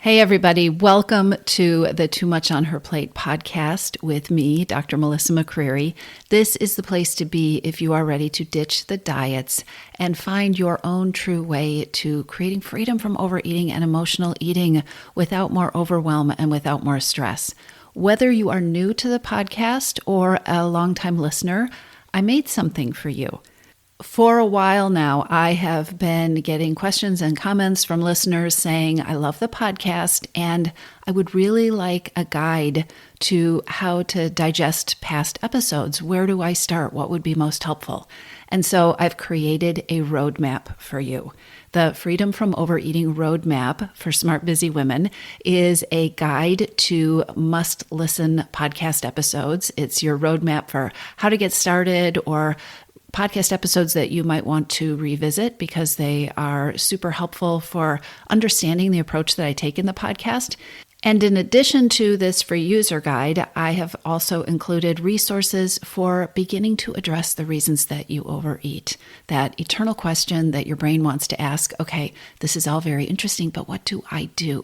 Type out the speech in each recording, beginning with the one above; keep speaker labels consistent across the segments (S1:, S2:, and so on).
S1: Hey, everybody. Welcome to the Too Much on Her Plate podcast with me, Dr. Melissa McCreary. This is the place to be if you are ready to ditch the diets and find your own true way to creating freedom from overeating and emotional eating without more overwhelm and without more stress. Whether you are new to the podcast or a longtime listener, I made something for you. For a while now, I have been getting questions and comments from listeners saying, I love the podcast and I would really like a guide to how to digest past episodes. Where do I start? What would be most helpful? And so I've created a roadmap for you. The Freedom from Overeating Roadmap for Smart Busy Women is a guide to must-listen podcast episodes. It's your roadmap for how to get started or podcast episodes that you might want to revisit because they are super helpful for understanding the approach that I take in the podcast. And in addition to this free user guide, I have also included resources for beginning to address the reasons that you overeat. That eternal question that your brain wants to ask, okay, this is all very interesting, but what do I do?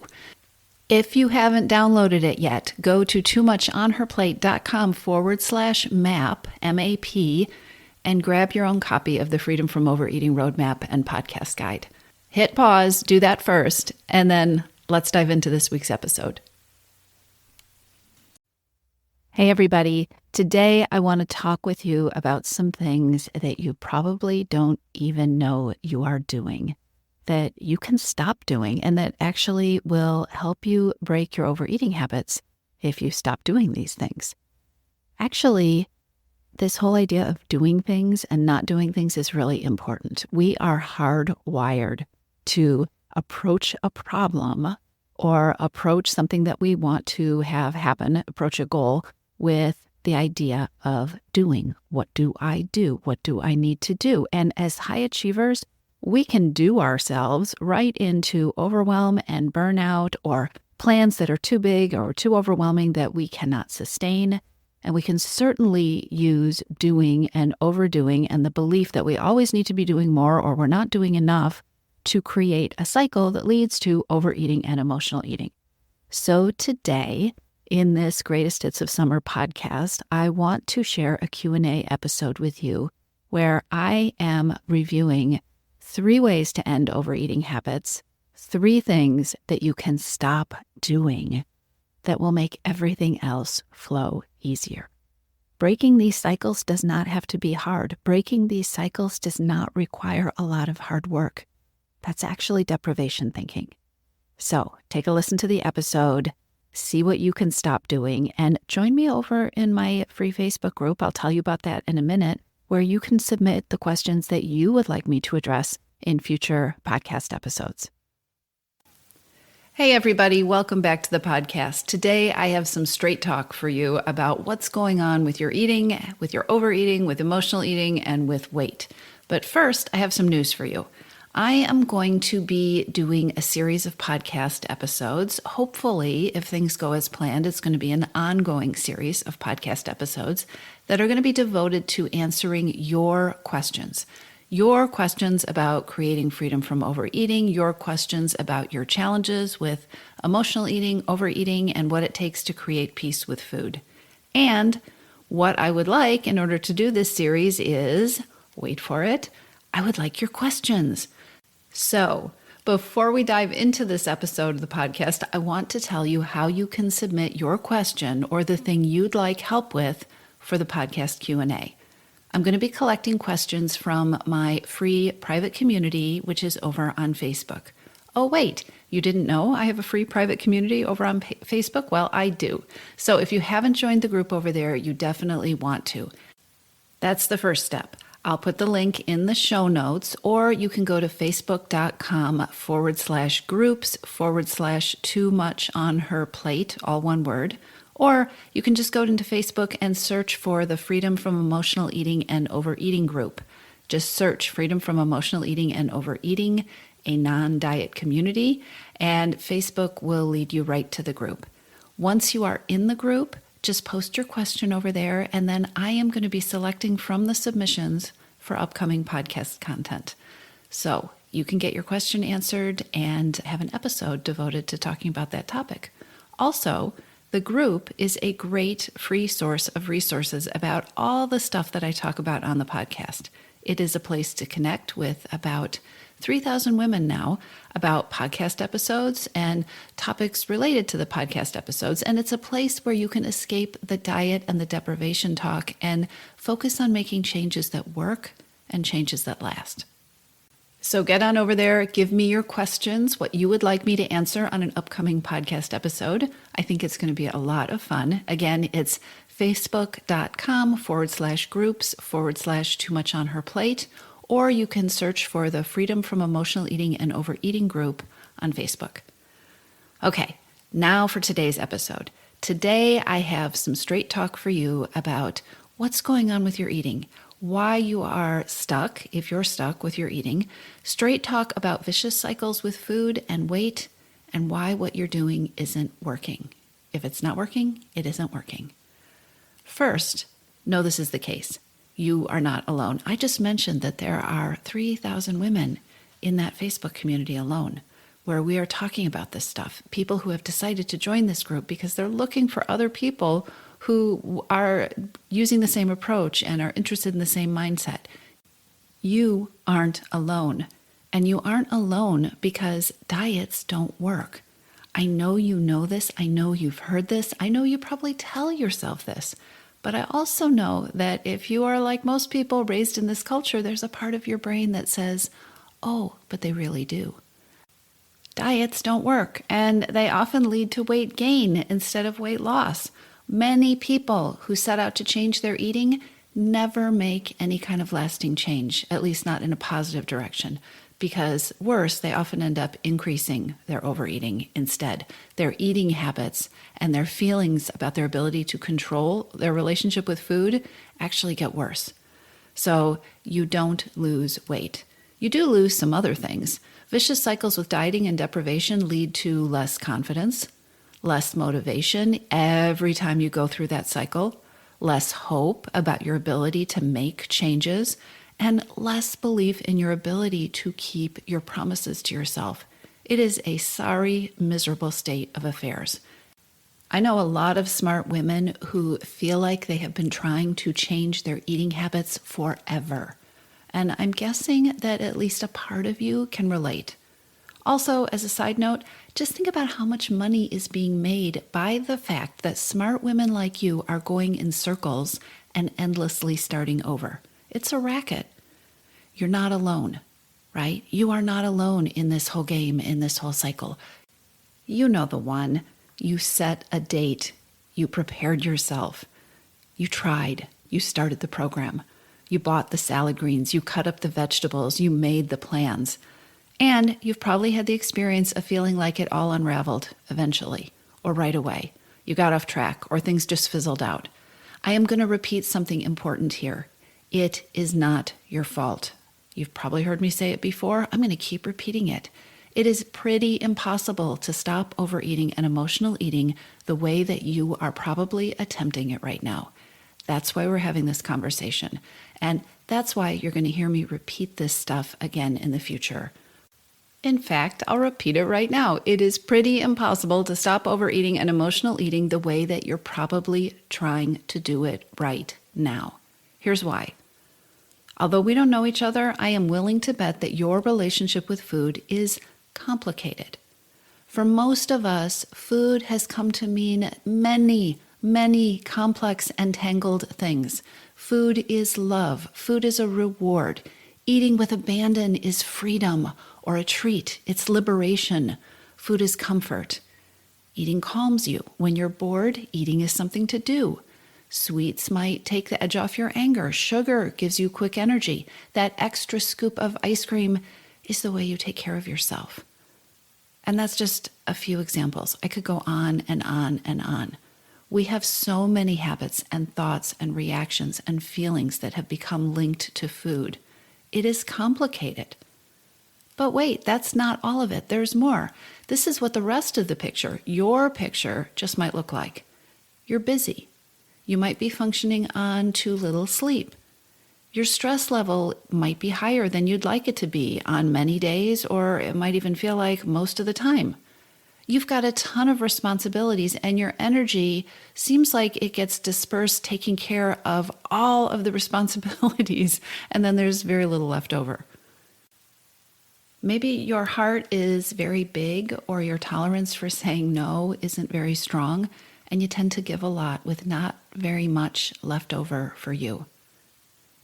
S1: If you haven't downloaded it yet, go to toomuchonherplate.com/map, M-A-P, and grab your own copy of the Freedom from Overeating Roadmap and Podcast Guide. Hit pause, do that first, and then let's dive into this week's episode. Hey everybody, today I want to talk with you about some things that you probably don't even know you are doing, that you can stop doing, and that actually will help you break your overeating habits if you stop doing these things. Actually, this whole idea of doing things and not doing things is really important. We are hardwired to approach a problem or approach something that we want to have happen, approach a goal with the idea of doing. What do I do? What do I need to do? And as high achievers, we can do ourselves right into overwhelm and burnout or plans that are too big or too overwhelming that we cannot sustain. And we can certainly use doing and overdoing and the belief that we always need to be doing more or we're not doing enough to create a cycle that leads to overeating and emotional eating. So today, in this Greatest Hits of Summer podcast, I want to share a Q&A episode with you where I am reviewing 3 ways to end overeating habits, 3 things that you can stop doing that will make everything else flow easier. Breaking these cycles does not have to be hard. Breaking these cycles does not require a lot of hard work. That's actually deprivation thinking. So take a listen to the episode, see what you can stop doing, and join me over in my free Facebook group. I'll tell you about that in a minute, where you can submit the questions that you would like me to address in future podcast episodes. Hey everybody, welcome back to the podcast. Today I have some straight talk for you about what's going on with your eating, with your overeating, with emotional eating, and with weight. But first, I have some news for you. I am going to be doing a series of podcast episodes. Hopefully, if things go as planned, it's going to be an ongoing series of podcast episodes that are going to be devoted to answering your questions. Your questions about creating freedom from overeating, your questions about your challenges with emotional eating, overeating, and what it takes to create peace with food. And what I would like in order to do this series is, wait for it, I would like your questions. So, before we dive into this episode of the podcast, I want to tell you how you can submit your question or the thing you'd like help with for the podcast Q&A. I'm going to be collecting questions from my free private community, which is over on Facebook. Oh, wait, you didn't know I have a free private community over on Facebook? Well, I do. So if you haven't joined the group over there, you definitely want to. That's the first step. I'll put the link in the show notes, or you can go to facebook.com/groups/too much on her plate, all one word. Or you can just go into Facebook and search for the Freedom from Emotional Eating and Overeating group. Just search Freedom from Emotional Eating and Overeating, a non-diet community, and Facebook will lead you right to the group. Once you are in the group, just post your question over there, and then I am going to be selecting from the submissions for upcoming podcast content. So you can get your question answered and have an episode devoted to talking about that topic. Also, the group is a great free source of resources about all the stuff that I talk about on the podcast. It is a place to connect with about 3,000 women now about podcast episodes and topics related to the podcast episodes. And it's a place where you can escape the diet and the deprivation talk and focus on making changes that work and changes that last. So get on over there, give me your questions, what you would like me to answer on an upcoming podcast episode. I think it's going to be a lot of fun. Again, it's facebook.com/groups/too much on her plate, or you can search for the Freedom from Emotional Eating and Overeating group on Facebook. Okay, now for today's episode. Today I have some straight talk for you about what's going on with your eating, why you are stuck, if you're stuck with your eating, straight talk about vicious cycles with food and weight, and why what you're doing isn't working. If it's not working, it isn't working. First, know this is the case. You are not alone. I just mentioned that there are 3,000 women in that Facebook community alone where we are talking about this stuff. People who have decided to join this group because they're looking for other people who are using the same approach and are interested in the same mindset. You aren't alone. And you aren't alone because diets don't work. I know you know this. I know you've heard this. I know you probably tell yourself this. But I also know that if you are like most people raised in this culture, there's a part of your brain that says, oh, but they really do. Diets don't work, and they often lead to weight gain instead of weight loss. Many people who set out to change their eating never make any kind of lasting change, at least not in a positive direction, because worse, they often end up increasing their overeating instead. Their eating habits and their feelings about their ability to control their relationship with food actually get worse. So you don't lose weight. You do lose some other things. Vicious cycles with dieting and deprivation lead to less confidence, less motivation every time you go through that cycle, less hope about your ability to make changes, and less belief in your ability to keep your promises to yourself. It is a sorry, miserable state of affairs. I know a lot of smart women who feel like they have been trying to change their eating habits forever. And I'm guessing that at least a part of you can relate. Also, as a side note, just think about how much money is being made by the fact that smart women like you are going in circles and endlessly starting over. It's a racket. You're not alone, right? You are not alone in this whole game, in this whole cycle. You know the one. You set a date. You prepared yourself. You tried. You started the program. You bought the salad greens. You cut up the vegetables. You made the plans. And you've probably had the experience of feeling like it all unraveled eventually or right away. You got off track or things just fizzled out. I am going to repeat something important here. It is not your fault. You've probably heard me say it before. I'm going to keep repeating it. It is pretty impossible to stop overeating and emotional eating the way that you are probably attempting it right now. That's why we're having this conversation. And that's why you're going to hear me repeat this stuff again in the future. In fact, I'll repeat it right now. It is pretty impossible to stop overeating and emotional eating the way that you're probably trying to do it right now. Here's why. Although we don't know each other, I am willing to bet that your relationship with food is complicated. For most of us, food has come to mean many, many complex and tangled things. Food is love. Food is a reward. Eating with abandon is freedom or a treat. It's liberation. Food is comfort. Eating calms you. When you're bored, eating is something to do. Sweets might take the edge off your anger. Sugar gives you quick energy. That extra scoop of ice cream is the way you take care of yourself. And that's just a few examples. I could go on and on and on. We have so many habits and thoughts and reactions and feelings that have become linked to food. It is complicated. But wait, that's not all of it. There's more. This is what the rest of the picture, your picture, just might look like. You're busy. You might be functioning on too little sleep. Your stress level might be higher than you'd like it to be on many days, or it might even feel like most of the time. You've got a ton of responsibilities, and your energy seems like it gets dispersed taking care of all of the responsibilities, and then there's very little left over. Maybe your heart is very big, or your tolerance for saying no isn't very strong, and you tend to give a lot with not very much left over for you.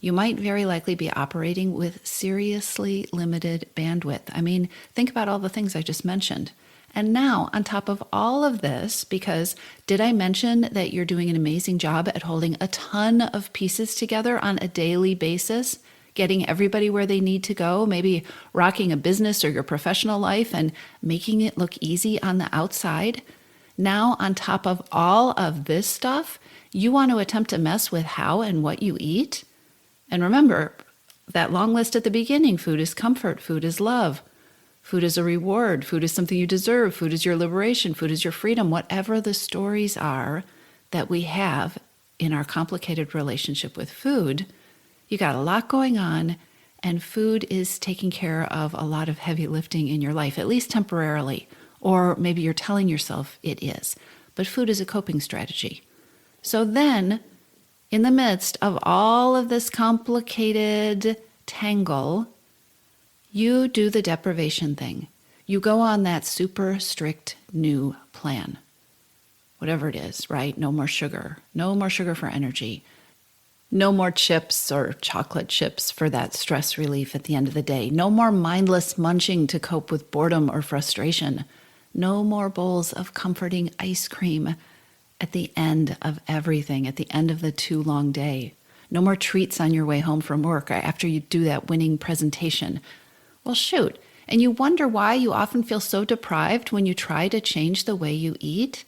S1: You might very likely be operating with seriously limited bandwidth. I mean, think about all the things I just mentioned. And now, on top of all of this, because did I mention that you're doing an amazing job at holding a ton of pieces together on a daily basis, getting everybody where they need to go, maybe rocking a business or your professional life and making it look easy on the outside? Now, on top of all of this stuff, you want to attempt to mess with how and what you eat? And remember, that long list at the beginning: food is comfort, food is love, food is a reward, food is something you deserve, food is your liberation, food is your freedom, whatever the stories are that we have in our complicated relationship with food. You got a lot going on, and food is taking care of a lot of heavy lifting in your life, at least temporarily, or maybe you're telling yourself it is. But food is a coping strategy. So then, in the midst of all of this complicated tangle, you do the deprivation thing. You go on that super strict new plan. Whatever it is, right? No more sugar. No more sugar for energy. No more chips or chocolate chips for that stress relief at the end of the day. No more mindless munching to cope with boredom or frustration. No more bowls of comforting ice cream at the end of everything, at the end of the too long day. No more treats on your way home from work or after you do that winning presentation. Well, shoot. And you wonder why you often feel so deprived when you try to change the way you eat?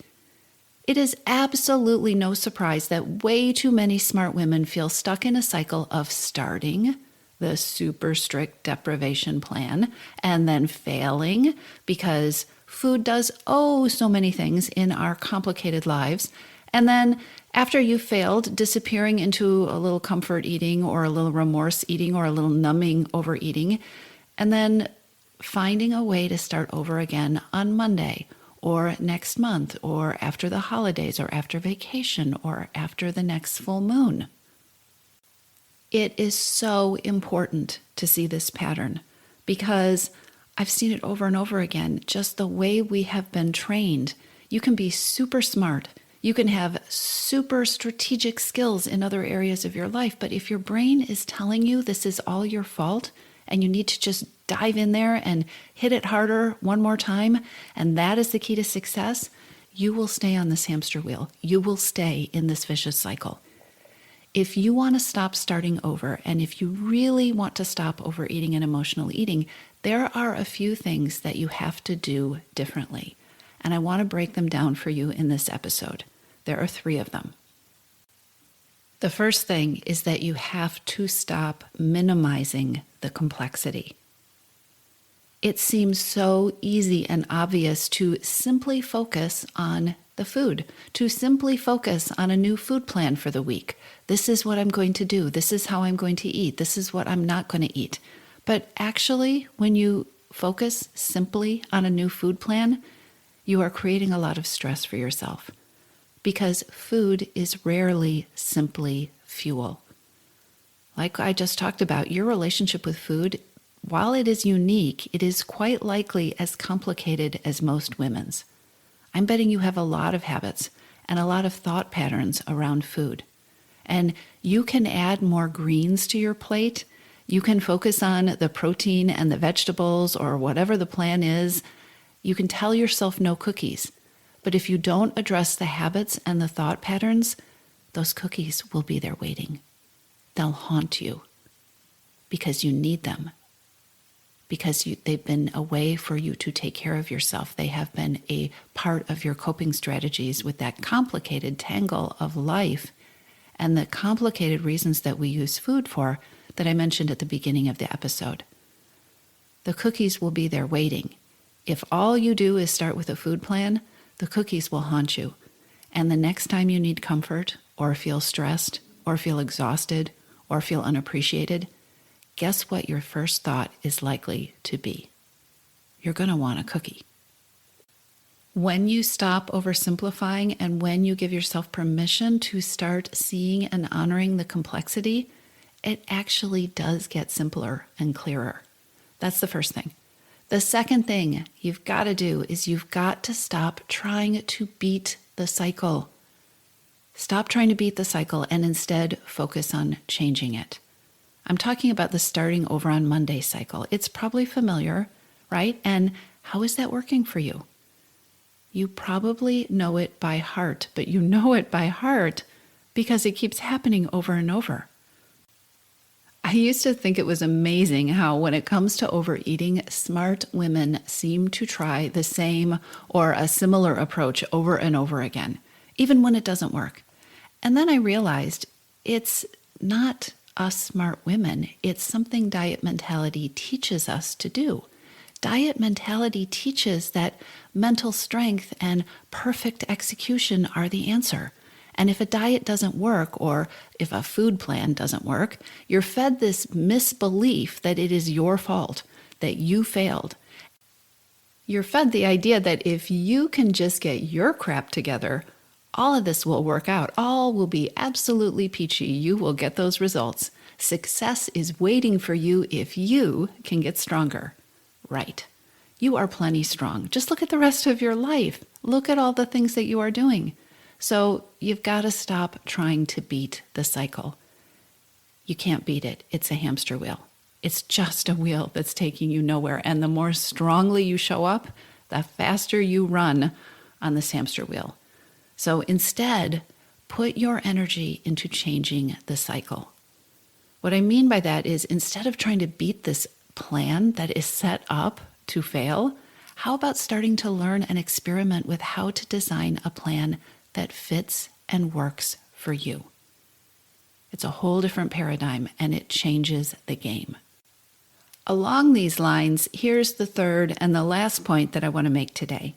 S1: It is absolutely no surprise that way too many smart women feel stuck in a cycle of starting the super strict deprivation plan and then failing because food does so many things in our complicated lives. And then after you've failed, disappearing into a little comfort eating or a little remorse eating or a little numbing overeating, and then finding a way to start over again on Monday or next month or after the holidays or after vacation or after the next full moon. It is so important to see this pattern because I've seen it over and over again, just the way we have been trained. You can be super smart. You can have super strategic skills in other areas of your life, but if your brain is telling you this is all your fault and you need to just dive in there and hit it harder one more time, and that is the key to success, you will stay on this hamster wheel. You will stay in this vicious cycle. If you want to stop starting over, and if you really want to stop overeating and emotional eating, there are a few things that you have to do differently. And I want to break them down for you in this episode. There are 3 of them. The first thing is that you have to stop minimizing the complexity. It seems so easy and obvious to simply focus on the food, to simply focus on a new food plan for the week. This is what I'm going to do. This is how I'm going to eat. This is what I'm not going to eat. But actually, when you focus simply on a new food plan, you are creating a lot of stress for yourself because food is rarely simply fuel. Like I just talked about, your relationship with food, while it is unique, it is quite likely as complicated as most women's. I'm betting you have a lot of habits and a lot of thought patterns around food. And you can add more greens to your plate. You can focus on the protein and the vegetables or whatever the plan is. You can tell yourself no cookies. But if you don't address the habits and the thought patterns, those cookies will be there waiting. They'll haunt you because you need them. Because they've been a way for you to take care of yourself. They have been a part of your coping strategies with that complicated tangle of life and the complicated reasons that we use food for that I mentioned at the beginning of the episode. The cookies will be there waiting. If all you do is start with a food plan, the cookies will haunt you. And the next time you need comfort or feel stressed or feel exhausted or feel unappreciated, guess what your first thought is likely to be? You're going to want a cookie. When you stop oversimplifying and when you give yourself permission to start seeing and honoring the complexity, it actually does get simpler and clearer. That's the first thing. The second thing you've got to do is you've got to stop trying to beat the cycle. Stop trying to beat the cycle and instead focus on changing it. I'm talking about the starting over on Monday cycle. It's probably familiar, right? And how is that working for you? You probably know it by heart, but you know it by heart because it keeps happening over and over. I used to think it was amazing how when it comes to overeating, smart women seem to try the same or a similar approach over and over again, even when it doesn't work. And then I realized it's not us smart women, it's something diet mentality teaches us to do. Diet mentality teaches that mental strength and perfect execution are the answer. And if a diet doesn't work, or if a food plan doesn't work, you're fed this misbelief that it is your fault, that you failed. You're fed the idea that if you can just get your crap together, all of this will work out. All will be absolutely peachy. You will get those results. Success is waiting for you if you can get stronger. Right. You are plenty strong. Just look at the rest of your life. Look at all the things that you are doing. So you've got to stop trying to beat the cycle. You can't beat it. It's a hamster wheel. It's just a wheel that's taking you nowhere. And the more strongly you show up, the faster you run on this hamster wheel. So instead, put your energy into changing the cycle. What I mean by that is instead of trying to beat this plan that is set up to fail, how about starting to learn and experiment with how to design a plan that fits and works for you? It's a whole different paradigm and it changes the game. Along these lines, here's the third and the last point that I want to make today.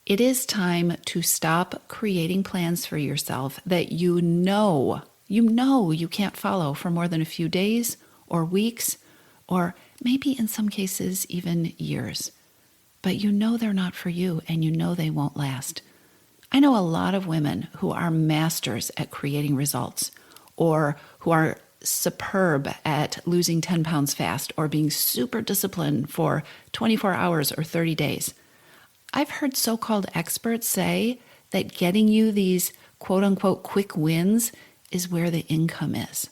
S1: It is time to stop creating plans for yourself that you know you can't follow for more than a few days or weeks, or maybe in some cases even years. But you know they're not for you and you know they won't last. I know a lot of women who are masters at creating results, or who are superb at losing 10 pounds fast or being super disciplined for 24 hours or 30 days. I've heard so-called experts say that getting you these quote-unquote quick wins is where the income is.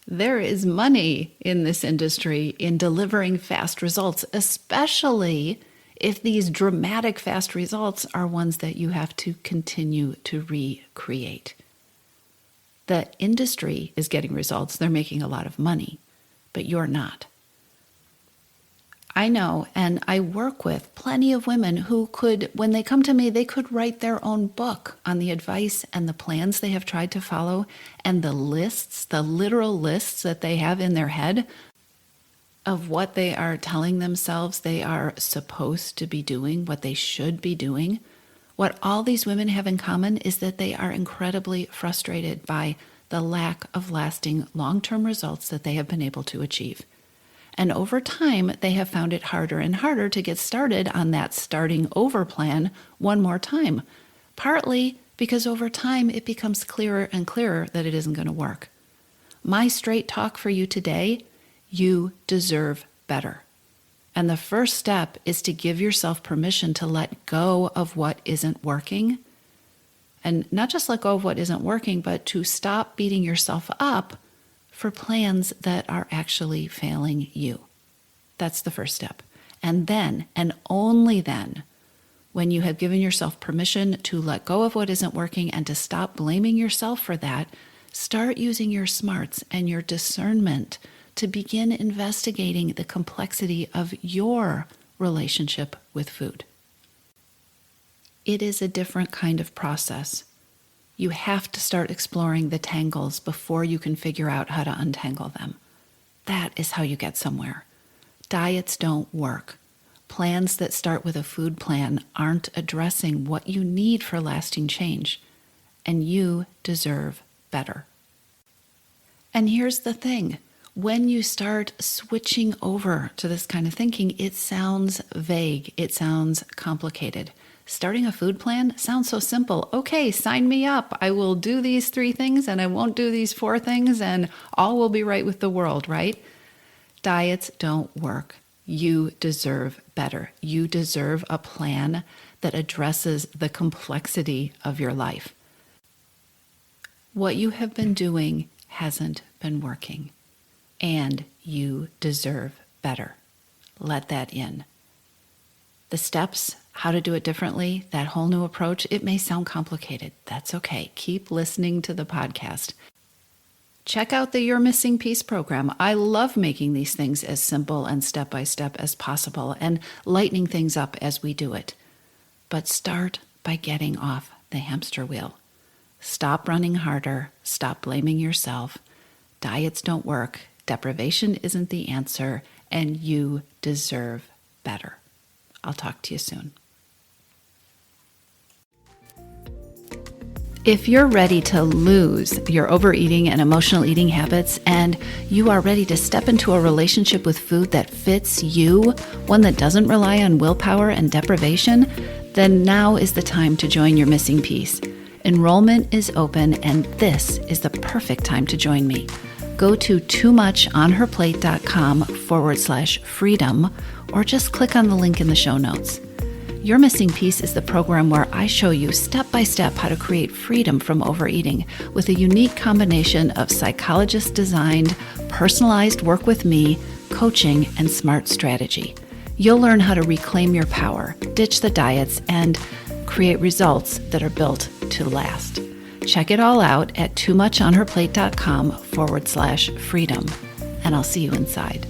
S1: There is money in this industry in delivering fast results, especially if these dramatic fast results are ones that you have to continue to recreate. The industry is getting results. They're making a lot of money, but you're not. I know, and I work with plenty of women who could, when they come to me, they could write their own book on the advice and the plans they have tried to follow and the lists, the literal lists that they have in their head of what they are telling themselves they are supposed to be doing, what they should be doing. What all these women have in common is that they are incredibly frustrated by the lack of lasting long-term results that they have been able to achieve. And over time, they have found it harder and harder to get started on that starting over plan one more time, partly because over time it becomes clearer and clearer that it isn't going to work. My straight talk for you today: you deserve better. And the first step is to give yourself permission to let go of what isn't working. And not just let go of what isn't working, but to stop beating yourself up for plans that are actually failing you. That's the first step. And then, and only then, when you have given yourself permission to let go of what isn't working and to stop blaming yourself for that, start using your smarts and your discernment to begin investigating the complexity of your relationship with food. It is a different kind of process. You have to start exploring the tangles before you can figure out how to untangle them. That is how you get somewhere. Diets don't work. Plans that start with a food plan aren't addressing what you need for lasting change, and you deserve better. And here's the thing. When you start switching over to this kind of thinking, it sounds vague. It sounds complicated. Starting a food plan sounds so simple. Okay, sign me up. I will do these 3 things and I won't do these 4 things and all will be right with the world, right? Diets don't work. You deserve better. You deserve a plan that addresses the complexity of your life. What you have been doing hasn't been working, and you deserve better. Let that in. The steps, how to do it differently, that whole new approach, it may sound complicated. That's okay. Keep listening to the podcast. Check out the You're Missing Piece program. I love making these things as simple and step-by-step as possible and lightening things up as we do it. But start by getting off the hamster wheel. Stop running harder. Stop blaming yourself. Diets don't work. Deprivation isn't the answer, and you deserve better. I'll talk to you soon. If you're ready to lose your overeating and emotional eating habits, and you are ready to step into a relationship with food that fits you, one that doesn't rely on willpower and deprivation, then now is the time to join Your Missing Piece. Enrollment is open, and this is the perfect time to join me. Go to toomuchonherplate.com/freedom, or just click on the link in the show notes. Your Missing Piece is the program where I show you step-by-step how to create freedom from overeating with a unique combination of psychologist-designed, personalized work with me, coaching, and smart strategy. You'll learn how to reclaim your power, ditch the diets, and create results that are built to last. Check it all out at toomuchonherplate.com/freedom, and I'll see you inside.